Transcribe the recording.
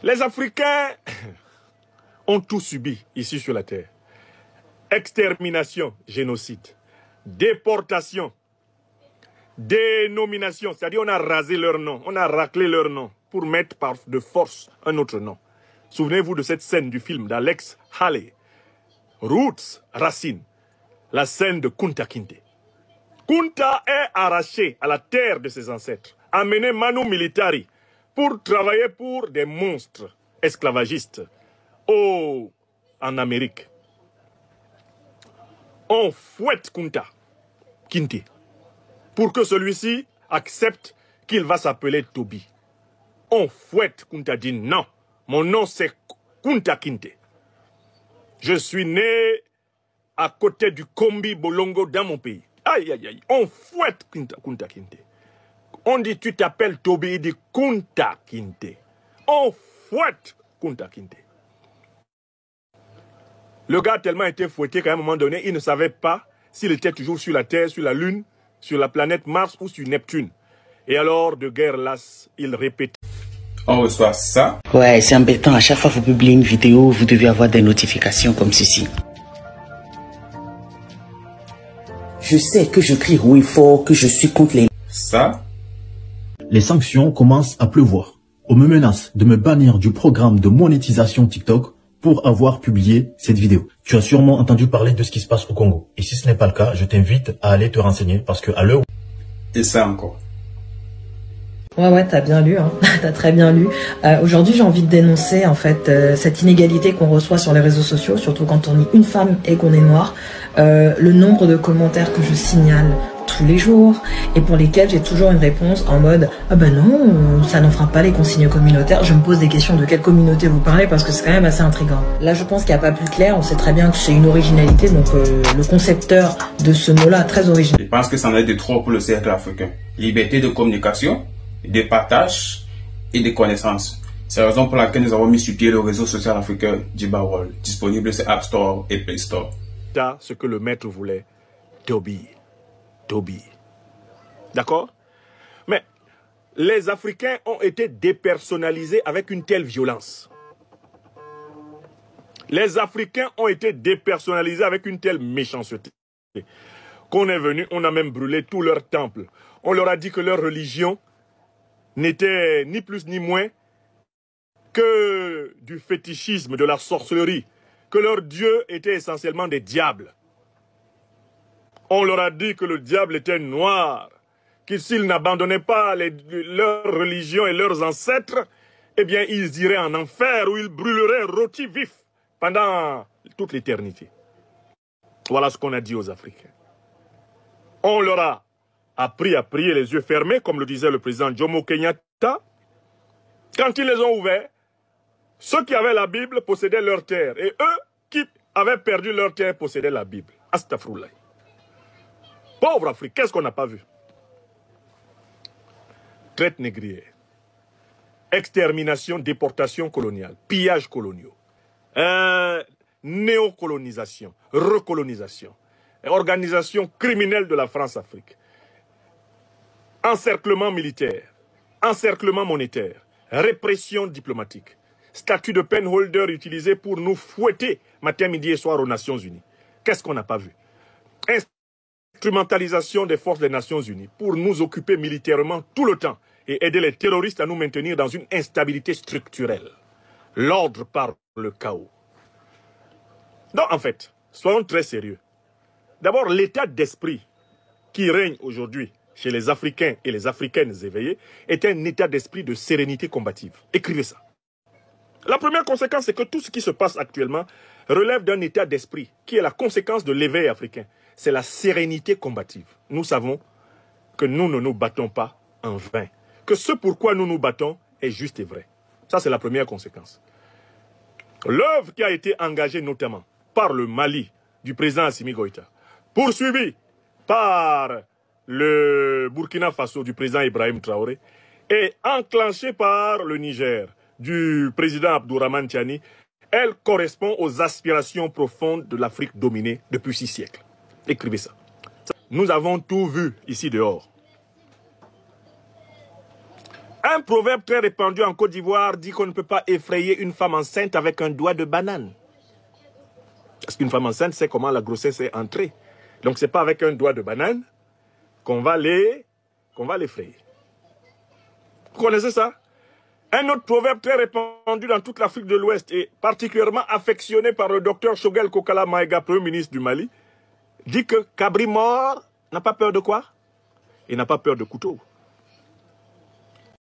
Les Africains ont tout subi ici sur la terre. Extermination, génocide, déportation, dénomination, c'est-à-dire on a rasé leur nom, on a raclé leur nom pour mettre par de force un autre nom. Souvenez-vous de cette scène du film d'Alex Haley, Roots, Racine, la scène de Kunta Kinte. Kunta est arraché à la terre de ses ancêtres, amené manu militari pour travailler pour des monstres esclavagistes en Amérique. On fouette Kunta Kinte pour que celui-ci accepte qu'il va s'appeler Toby. On fouette Kunta dit non, mon nom c'est Kunta Kinte. Je suis né à côté du Kombi Bolongo dans mon pays. Aïe, aïe, aïe. On fouette Kunta Kinte. On dit tu t'appelles Toby, il dit Kunta Kinte. On fouette Kunta Kinte. Le gars a tellement été fouetté qu'à un moment donné, il ne savait pas s'il était toujours sur la Terre, sur la Lune, sur la planète Mars ou sur Neptune. Et alors, de guerre lasse, il répétait. On reçoit ça. Ouais, c'est embêtant. À chaque fois que vous publiez une vidéo, vous devez avoir des notifications comme ceci. Je sais que je crie haut et fort, que je suis contre les... Ça. Les sanctions commencent à pleuvoir. On me menace de me bannir du programme de monétisation TikTok pour avoir publié cette vidéo. Tu as sûrement entendu parler de ce qui se passe au Congo. Et si ce n'est pas le cas, je t'invite à aller te renseigner parce que à l'heure... Et ça encore. Ouais, t'as bien lu, hein. T'as très bien lu. Aujourd'hui, j'ai envie de dénoncer en fait cette inégalité qu'on reçoit sur les réseaux sociaux, surtout quand on est une femme et qu'on est noir. Le nombre de commentaires que je signale tous les jours et pour lesquels j'ai toujours une réponse en mode « Ah ben non, ça n'en fera pas les consignes communautaires ». Je me pose des questions de quelle communauté vous parlez parce que c'est quand même assez intriguant. Là, je pense qu'il n'y a pas plus clair. On sait très bien que c'est une originalité, donc le concepteur de ce mot-là est très original. Je pense que ça en est de trop pour le cercle africain. Liberté de communication, de partage et de connaissances. C'est la raison pour laquelle nous avons mis sur pied le réseau social africain Djibawol, disponible sur App Store et Play Store. Ce que le maître voulait, Toby. D'accord? Mais les Africains ont été dépersonnalisés avec une telle violence. Les Africains ont été dépersonnalisés avec une telle méchanceté qu'on est venu, on a même brûlé tous leurs temples. On leur a dit que leur religion n'était ni plus ni moins que du fétichisme, de la sorcellerie, que leur Dieu était essentiellement des diables. On leur a dit que le diable était noir, que s'ils n'abandonnaient pas leur religion et leurs ancêtres, eh bien ils iraient en enfer où ils brûleraient rôtis vifs pendant toute l'éternité. Voilà ce qu'on a dit aux Africains. On leur a appris à prier les yeux fermés, comme le disait le président Jomo Kenyatta. Quand ils les ont ouverts, ceux qui avaient la Bible possédaient leur terre, et eux qui avaient perdu leur terre possédaient la Bible. Astaghfirullah. Pauvre Afrique, qu'est-ce qu'on n'a pas vu? Traite négrière, extermination, déportation coloniale, pillage coloniaux, néocolonisation, recolonisation, organisation criminelle de la France-Afrique, encerclement militaire, encerclement monétaire, répression diplomatique, statut de penholder utilisé pour nous fouetter matin, midi et soir aux Nations Unies. Qu'est-ce qu'on n'a pas vu? Instrumentalisation des forces des Nations Unies pour nous occuper militairement tout le temps et aider les terroristes à nous maintenir dans une instabilité structurelle. L'ordre par le chaos. Donc en fait, soyons très sérieux. D'abord, l'état d'esprit qui règne aujourd'hui chez les Africains et les Africaines éveillées est un état d'esprit de sérénité combative. Écrivez ça. La première conséquence, c'est que tout ce qui se passe actuellement relève d'un état d'esprit qui est la conséquence de l'éveil africain. C'est la sérénité combative. Nous savons que nous ne nous battons pas en vain. Que ce pourquoi nous nous battons est juste et vrai. Ça, c'est la première conséquence. L'œuvre qui a été engagée notamment par le Mali du président Assimi Goïta, poursuivie par le Burkina Faso du président Ibrahim Traoré et enclenchée par le Niger du président Abdourahmane Tiani, elle correspond aux aspirations profondes de l'Afrique dominée depuis 6 siècles. Écrivez ça. Nous avons tout vu ici dehors. Un proverbe très répandu en Côte d'Ivoire dit qu'on ne peut pas effrayer une femme enceinte avec un doigt de banane. Parce qu'une femme enceinte sait comment la grossesse est entrée. Donc ce n'est pas avec un doigt de banane qu'on va l'effrayer. Vous connaissez ça? Un autre proverbe très répandu dans toute l'Afrique de l'Ouest et particulièrement affectionné par le docteur Choguel Kokala Maïga, Premier ministre du Mali, dit que Cabri mort n'a pas peur de quoi? Il n'a pas peur de couteau.